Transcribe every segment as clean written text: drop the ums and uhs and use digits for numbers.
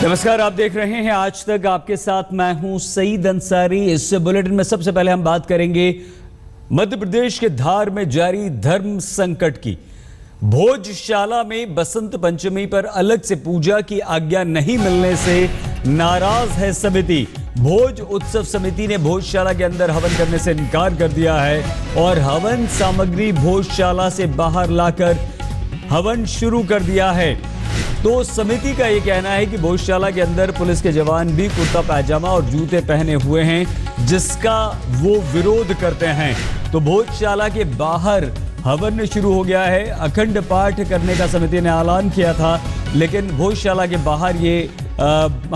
नमस्कार, आप देख रहे हैं आज तक। आपके साथ मैं हूं सईद अंसारी। इस बुलेटिन में सबसे पहले हम बात करेंगे मध्य प्रदेश के धार में जारी धर्म संकट की। भोजशाला में बसंत पंचमी पर अलग से पूजा की आज्ञा नहीं मिलने से नाराज है समिति। भोज उत्सव समिति ने भोजशाला के अंदर हवन करने से इनकार कर दिया है और हवन सामग्री भोजशाला से बाहर लाकर हवन शुरू कर दिया है। तो समिति का यह कहना है कि भोजशाला के अंदर पुलिस के जवान भी कुर्ता पैजामा और जूते पहने हुए हैं, जिसका वो विरोध करते हैं। तो भोजशाला के बाहर हवन शुरू हो गया है। अखंड पाठ करने का समिति ने ऐलान किया था, लेकिन भोजशाला के बाहर ये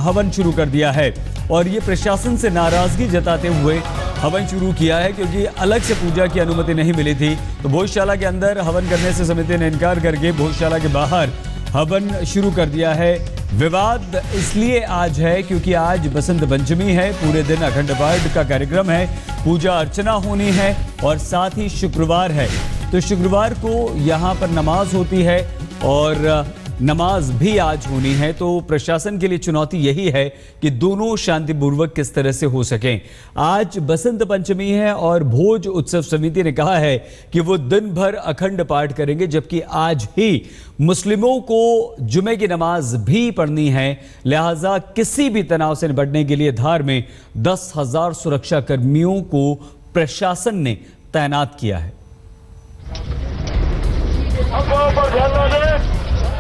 हवन शुरू कर दिया है और ये प्रशासन से नाराजगी जताते हुए हवन शुरू किया है, क्योंकि अलग से पूजा की अनुमति नहीं मिली थी। तो भोजशाला के अंदर हवन करने से समिति ने इनकार करके भोजशाला के बाहर हवन शुरू कर दिया है। विवाद इसलिए आज है क्योंकि आज बसंत पंचमी है, पूरे दिन अखंड पाठ का कार्यक्रम है, पूजा अर्चना होनी है और साथ ही शुक्रवार है। तो शुक्रवार को यहाँ पर नमाज होती है और नमाज भी आज होनी है। तो प्रशासन के लिए चुनौती यही है कि दोनों शांतिपूर्वक किस तरह से हो सकें। आज बसंत पंचमी है और भोज उत्सव समिति ने कहा है कि वो दिन भर अखंड पाठ करेंगे, जबकि आज ही मुस्लिमों को जुमे की नमाज भी पढ़नी है। लिहाजा किसी भी तनाव से निपटने के लिए धार में 10,000 सुरक्षा कर्मियों को प्रशासन ने तैनात किया है।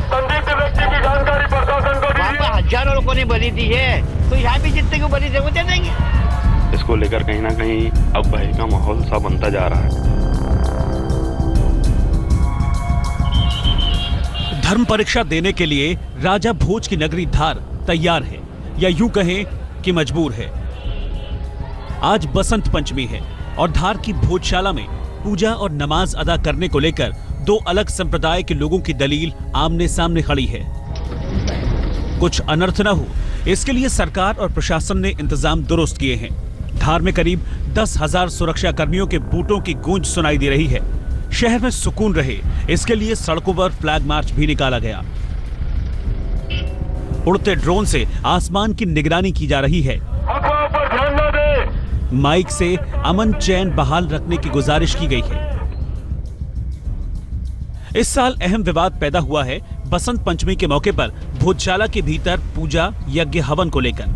संदिग्ध व्यक्ति की जानकारी प्रशासन को दीजिए। हजारों लोगों ने बलि दी है, तो यहाँ भी जितने को बलि दे वो दे देंगे। इसको लेकर कहीं ना कहीं अब भय का माहौल सा बनता जा रहा है। धर्म परीक्षा देने के लिए राजा भोज की नगरी धार तैयार है, या यूं कहें कि मजबूर है। आज बसंत पंचमी है और धार की भोजशाला में पूजा और नमाज अदा करने को लेकर दो अलग संप्रदाय के लोगों की दलील आमने सामने खड़ी है। कुछ अनर्थ न हो, इसके लिए सरकार और प्रशासन ने इंतजाम दुरुस्त किए हैं। धार में करीब 10,000 सुरक्षा कर्मियों के बूटों की गूंज सुनाई दे रही है। शहर में सुकून रहे, इसके लिए सड़कों पर फ्लैग मार्च भी निकाला गया। उड़ते ड्रोन से आसमान की निगरानी की जा रही है। अफवाह पर ध्यान न दें। माइक से अमन चैन बहाल रखने की गुजारिश की गई है। इस साल अहम विवाद पैदा हुआ है बसंत पंचमी के मौके पर भोजशाला के भीतर पूजा यज्ञ हवन को लेकर।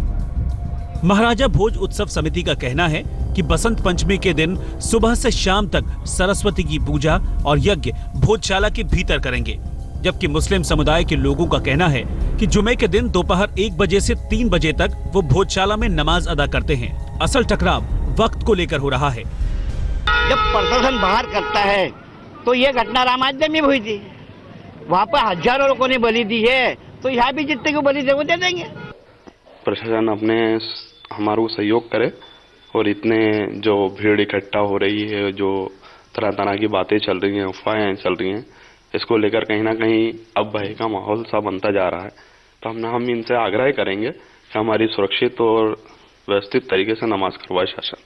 महाराजा भोज उत्सव समिति का कहना है कि बसंत पंचमी के दिन सुबह से शाम तक सरस्वती की पूजा और यज्ञ भोजशाला के भीतर करेंगे, जबकि मुस्लिम समुदाय के लोगों का कहना है कि जुमे के दिन दोपहर 1 बजे से 3 बजे तक वो भोजशाला में नमाज अदा करते हैं। असल टकराव वक्त को लेकर हो रहा है। जब प्रशासन बाहर करता है तो ये घटना रामायण में हुई थी, वहाँ पर हजारों लोगों ने बलि दी है, तो यहाँ भी जितने को बलि दे वो दे देंगे। प्रशासन अपने हमारा सहयोग करे और इतने जो भीड़ इकट्ठा हो रही है, जो तरह तरह की बातें चल रही हैं, अफवाहें चल रही हैं, इसको लेकर कहीं ना कहीं अब भय का माहौल सा बनता जा रहा है। तो हम इनसे आग्रह करेंगे कि हमारी सुरक्षित और व्यवस्थित तरीके से नमाज करवाए शासन।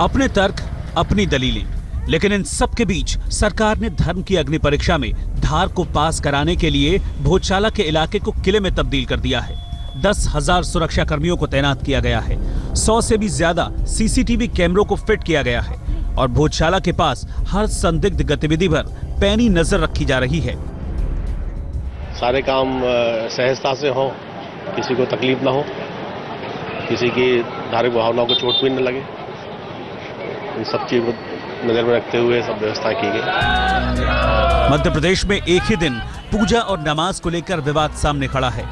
अपने तर्क, अपनी दलीलें, लेकिन इन सब के बीच सरकार ने धर्म की अग्नि परीक्षा में धार को पास कराने के लिए भोजशाला के इलाके को किले में तब्दील कर दिया है। 10,000 सुरक्षा कर्मियों को तैनात किया गया है। 100 से भी ज्यादा सीसीटीवी कैमरों को फिट किया गया है और भोजशाला के पास हर संदिग्ध गतिविधि पर पैनी नजर रखी जा रही है। सारे काम सहजता से हो, किसी को तकलीफ ना हो, किसी की धार्मिक भावनाओं को चोट भी न लगे, इन सब चीज को नजर में रखते हुए सब व्यवस्था की गई। मध्य प्रदेश में एक ही दिन पूजा और नमाज को लेकर विवाद सामने खड़ा है।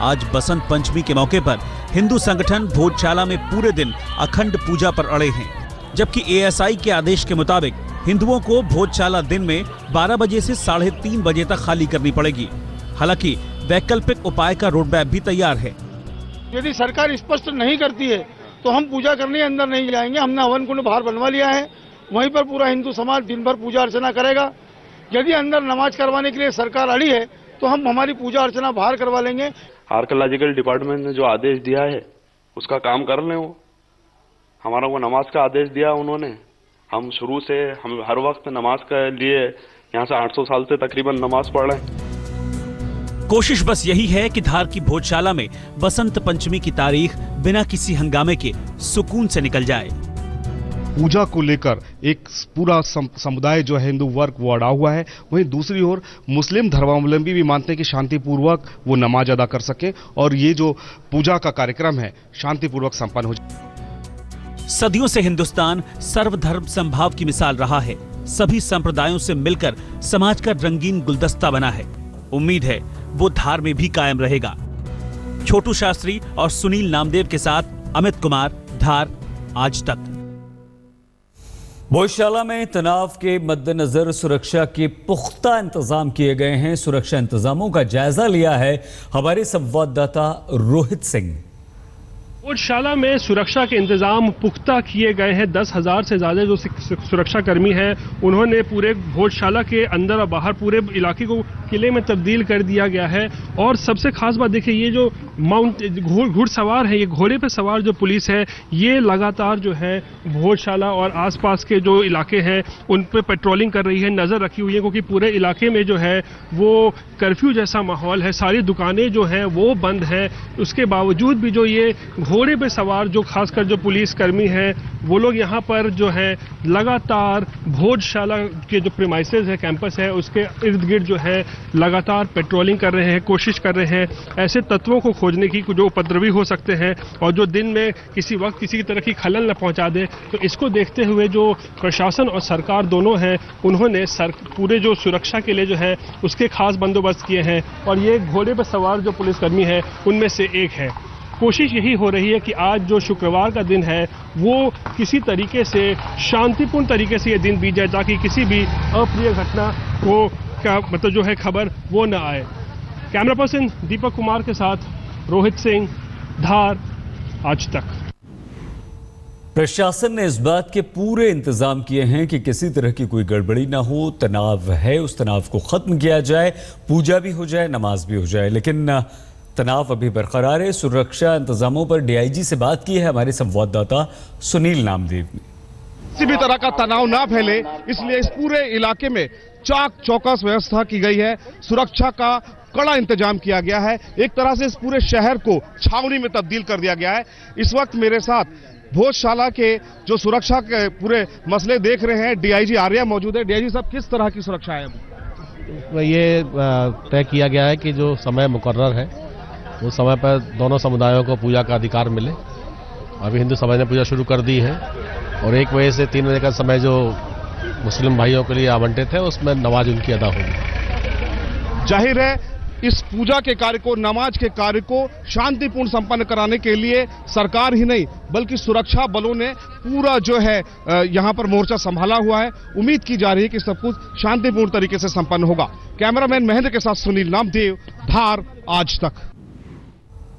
आज बसंत पंचमी के मौके पर हिंदू संगठन भोजशाला में पूरे दिन अखंड पूजा पर अड़े हैं, जबकि एएसआई के आदेश के मुताबिक हिंदुओं को भोजशाला दिन में 12 बजे से 3:30 बजे तक खाली करनी पड़ेगी। हालांकि वैकल्पिक उपाय का रोडमैप भी तैयार है। यदि सरकार स्पष्ट नहीं करती है तो हम पूजा करने अंदर नहीं जाएंगे। हमने हवन कुंड बाहर बनवा लिया है, वहीं पर पूरा हिंदू समाज दिन भर पूजा अर्चना करेगा। यदि अंदर नमाज करवाने के लिए सरकार अड़ी है तो हम हमारी पूजा अर्चना बाहर करवा लेंगे। आर्कोलॉजिकल डिपार्टमेंट ने जो आदेश दिया है उसका काम कर लें। वो हमारा वो नमाज का आदेश दिया उन्होंने, हम शुरू से हम हर वक्त नमाज के लिए यहाँ से 800 साल से तकरीबन नमाज पढ़ रहे हैं। कोशिश बस यही है कि धार की भोजशाला में बसंत पंचमी की तारीख बिना किसी हंगामे के सुकून से निकल जाए। पूजा को लेकर एक पूरा समुदाय जो है हिंदू वर्ग वो अड़ा हुआ है। वहीं दूसरी ओर मुस्लिम धर्मावलंबी भी मानते हैं कि शांतिपूर्वक वो नमाज अदा कर सके और ये जो पूजा का कार्यक्रम है शांतिपूर्वक संपन्न हो जाए। सदियों से हिंदुस्तान सर्वधर्म समभाव की मिसाल रहा है। सभी संप्रदायों से मिलकर समाज का रंगीन गुलदस्ता बना है। उम्मीद है वो धार में भी कायम रहेगा। छोटू शास्त्री और सुनील नामदेव के साथ अमित कुमार, धार, आज तक। भोजशाला में तनाव के मद्देनजर सुरक्षा के पुख्ता इंतजाम किए गए हैं। सुरक्षा इंतजामों का जायजा लिया है हमारे संवाददाता रोहित सिंह। भोजशाला में सुरक्षा के इंतजाम पुख्ता किए गए हैं। 10,000 से ज़्यादा जो सुरक्षा कर्मी हैं उन्होंने पूरे भोजशाला के अंदर और बाहर पूरे इलाके को किले में तब्दील कर दिया गया है। और सबसे खास बात देखिए, ये जो घुड़सवार है, ये घोड़े पे सवार जो पुलिस है, ये लगातार जो है भोजशाला और आसपास के जो इलाके हैं उन पे पेट्रोलिंग कर रही है, नज़र रखी हुई है, क्योंकि पूरे इलाके में जो है वो कर्फ्यू जैसा माहौल है। सारी दुकानें जो हैं वो बंद हैं। उसके बावजूद भी जो ये घोड़े पे सवार जो खासकर जो पुलिस कर्मी हैं वो लोग यहाँ पर जो है लगातार भोजशाला के जो प्रीमाइसेस है, कैंपस है, उसके इर्द गिर्द जो है लगातार पेट्रोलिंग कर रहे हैं, कोशिश कर रहे हैं ऐसे तत्वों को खोजने की जो उपद्रवी हो सकते हैं और जो दिन में किसी वक्त किसी तरह की खलल न पहुंचा दे। तो इसको देखते हुए जो प्रशासन और सरकार दोनों हैं उन्होंने पूरे जो सुरक्षा के लिए जो है उसके खास बंदोबस्त किए हैं। और ये घोड़े पर सवार जो पुलिसकर्मी है उनमें से एक है। कोशिश यही हो रही है कि आज जो शुक्रवार का दिन है वो किसी तरीके से शांतिपूर्ण तरीके से ये दिन बीत जाए, ताकि किसी भी अप्रिय घटना को का मतलब जो है खबर वो न आए। कैमरा पर्सन दीपक कुमार के साथ रोहित सिंह, धार, आज तक। प्रशासन ने इस बात के पूरे इंतजाम किए हैं कि किसी तरह की कोई गड़बड़ी ना हो। तनाव है, उस तनाव को खत्म किया जाए, पूजा भी हो जाए, नमाज भी हो जाए, लेकिन तनाव अभी बरकरार है। सुरक्षा इंतजामों पर डीआईजी से बात की है हमारे संवाददाता सुनील नामदेव ने। किसी भी तरह का तनाव ना फैले इसलिए इस पूरे इलाके में चाक चौकस व्यवस्था की गई है। सुरक्षा का कड़ा इंतजाम किया गया है। एक तरह से इस पूरे शहर को छावनी में तब्दील कर दिया गया है। इस वक्त मेरे साथ भोजशाला के जो सुरक्षा के पूरे मसले देख रहे हैं डीआईजी आर्या मौजूद है। डीआईजी साहब, किस तरह की सुरक्षा है? ये तय किया गया है कि जो समय मुकर्रर है उस समय पर दोनों समुदायों को पूजा का अधिकार मिले। अभी हिंदू समाज ने पूजा शुरू कर दी है और 1 बजे से 3 बजे का समय जो मुस्लिम भाइयों के लिए आवंटित है उसमें नमाज उनकी अदा होगी। जाहिर है इस पूजा के कार्य को, नमाज के कार्य को शांतिपूर्ण संपन्न कराने के लिए सरकार ही नहीं बल्कि सुरक्षा बलों ने पूरा जो है यहां पर मोर्चा संभाला हुआ है। उम्मीद की जा रही है कि सब कुछ शांतिपूर्ण तरीके से संपन्न होगा। कैमरामैन महेंद्र के साथ सुनील नामदेव, धार, आज तक।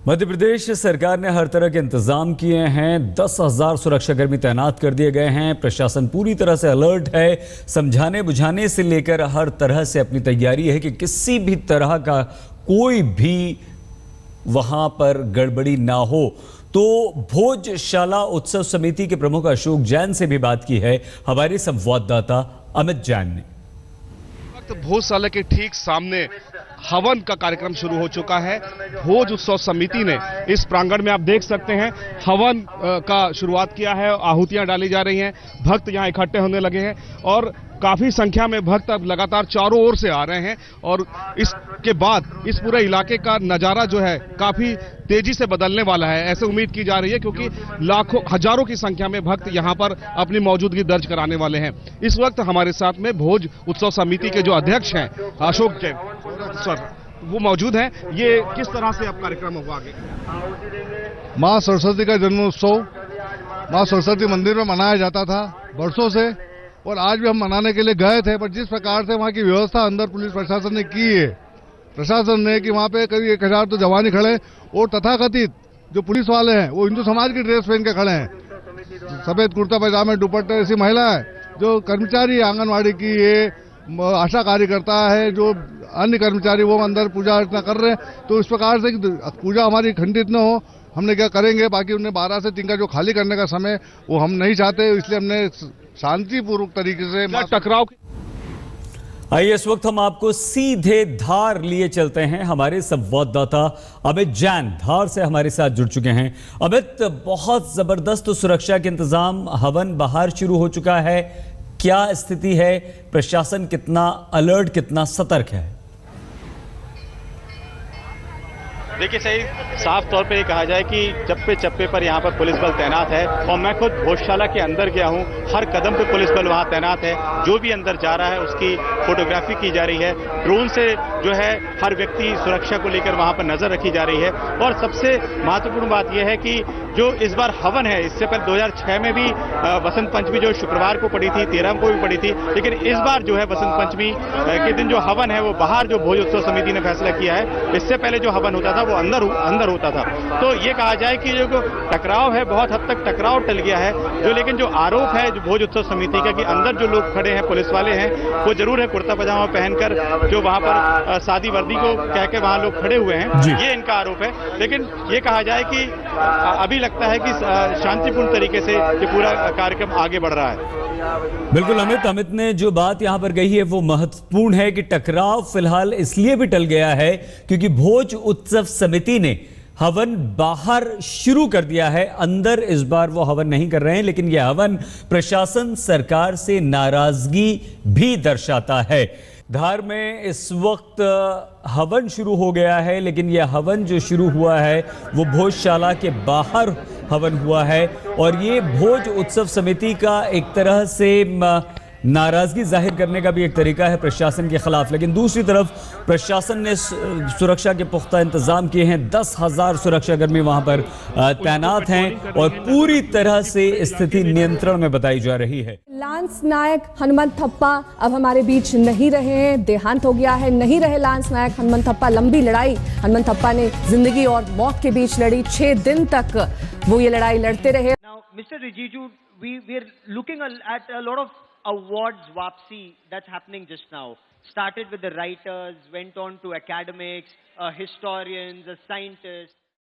मध्य प्रदेश सरकार ने हर तरह के इंतजाम किए हैं। 10,000 सुरक्षाकर्मी तैनात कर दिए गए हैं। प्रशासन पूरी तरह से अलर्ट है। समझाने बुझाने से लेकर हर तरह से अपनी तैयारी है कि किसी भी तरह का कोई भी वहां पर गड़बड़ी ना हो। तो भोजशाला उत्सव समिति के प्रमुख अशोक जैन से भी बात की है हमारे संवाददाता अमित जैन ने। भोजशाला के ठीक सामने हवन का कार्यक्रम शुरू हो चुका है। भोज उत्सव समिति ने इस प्रांगण में आप देख सकते हैं हवन का शुरुआत किया है। आहुतियां डाली जा रही हैं, भक्त यहां इकट्ठे होने लगे हैं और काफी संख्या में भक्त अब लगातार चारों ओर से आ रहे हैं। और इसके बाद इस पूरे इलाके का नजारा जो है काफी तेजी से बदलने वाला है, ऐसे उम्मीद की जा रही है, क्योंकि लाखों हजारों की संख्या में भक्त यहां पर अपनी मौजूदगी दर्ज कराने वाले हैं। इस वक्त हमारे साथ में भोज उत्सव समिति के जो अध्यक्ष हैं अशोक जैन सर, वो मौजूद हैं। ये किस तरह से अब कार्यक्रम होगा आगे? माँ सरस्वती का जन्मोत्सव माँ सरस्वती मंदिर में मनाया जाता था वर्षों से, और आज भी हम मनाने के लिए गए थे। पर जिस प्रकार से वहाँ की व्यवस्था अंदर पुलिस प्रशासन ने की है, प्रशासन ने कि वहाँ पे करीब 1000 तो जवान खड़े और तथाकथित जो पुलिस वाले हैं वो हिंदू समाज की ड्रेस पहन के खड़े हैं। सफेद कुर्ता पैजामे दुपट्टे ऐसी महिलाएं जो कर्मचारी आंगनवाड़ी की, ये आशा कार्यकर्ता है, जो अन्य कर्मचारी वो अंदर पूजा अर्चना कर रहे हैं। तो इस प्रकार से पूजा हमारी खंडित न हो, हमने क्या करेंगे। बाकी उन्हें 12 से 3 का जो खाली करने का समय वो हम नहीं चाहते, इसलिए हमने शांतिपूर्वक तरीके से टकराव। आइए इस वक्त हम आपको सीधे धार लिए चलते हैं। हमारे संवाददाता अमित जैन धार से हमारे साथ जुड़ चुके हैं। अमित, बहुत जबरदस्त सुरक्षा के इंतजाम, हवन बाहर शुरू हो चुका है, क्या स्थिति है? प्रशासन कितना अलर्ट, कितना सतर्क है? देखिए, सही साफ तौर पे ये कहा जाए कि चप्पे चप्पे पर यहाँ पर पुलिस बल तैनात है और मैं खुद भोजशाला के अंदर गया हूँ। हर कदम पे पुलिस बल वहाँ तैनात है। जो भी अंदर जा रहा है उसकी फोटोग्राफी की जा रही है। ड्रोन से जो है हर व्यक्ति सुरक्षा को लेकर वहाँ पर नजर रखी जा रही है। और सबसे महत्वपूर्ण बात यह है कि जो इस बार हवन है, इससे पहले 2006 में भी बसंत पंचमी जो शुक्रवार को पड़ी थी, 13 को भी पड़ी थी, लेकिन इस बार जो है बसंत पंचमी के दिन जो हवन है वो बाहर जो भोज उत्सव समिति ने फैसला किया है। इससे पहले जो हवन होता था वो अंदर होता था। तो ये कहा जाए कि जो टकराव है, बहुत हद तक टकराव टल गया है। जो लेकिन जो आरोप है जो भोज उत्सव समिति का कि अंदर जो लोग खड़े हैं, पुलिस वाले हैं, वो जरूर है कुर्ता पजामा पहनकर जो वहां पर सादी वर्दी को कह के वहां लोग खड़े हुए हैं, ये इनका आरोप है। लेकिन ये कहा जाए कि अभी लगता है कि शांतिपूर्ण तरीके से ये पूरा कार्यक्रम आगे बढ़ रहा है। बिल्कुल अमित ने जो बात यहां पर कही है वो महत्वपूर्ण है कि टकराव फिलहाल इसलिए भी टल गया है क्योंकि भोज उत्सव समिति ने हवन बाहर शुरू कर दिया है। अंदर इस बार वो हवन नहीं कर रहे हैं, लेकिन यह हवन प्रशासन सरकार से नाराजगी भी दर्शाता है। धार में इस वक्त हवन शुरू हो गया है, लेकिन यह हवन जो शुरू हुआ है वो भोजशाला के बाहर हवन हुआ है और ये भोज उत्सव समिति का एक तरह से नाराजगी जाहिर करने का भी एक तरीका है प्रशासन के खिलाफ। लेकिन दूसरी तरफ प्रशासन ने सुरक्षा के पुख्ता इंतजाम किए हैं। 10,000 सुरक्षाकर्मी वहां पर तैनात हैं और पूरी तरह से स्थिति नियंत्रण में बताई जा रही है। लांस नायक हनुमंत थप्पा अब हमारे बीच नहीं रहे हैं, देहांत हो गया है। नहीं रहे लांस नायक हनुमंत थप्पा। लंबी लड़ाई हनुमंत थप्पा ने जिंदगी और मौत के बीच लड़ी। 6 दिन तक वो ये लड़ाई लड़ते रहे। Now, Mr. Rijiju, we're looking at a lot of awards wapsi that's happening just now. Started with the writers, went on to academics, historians, scientists.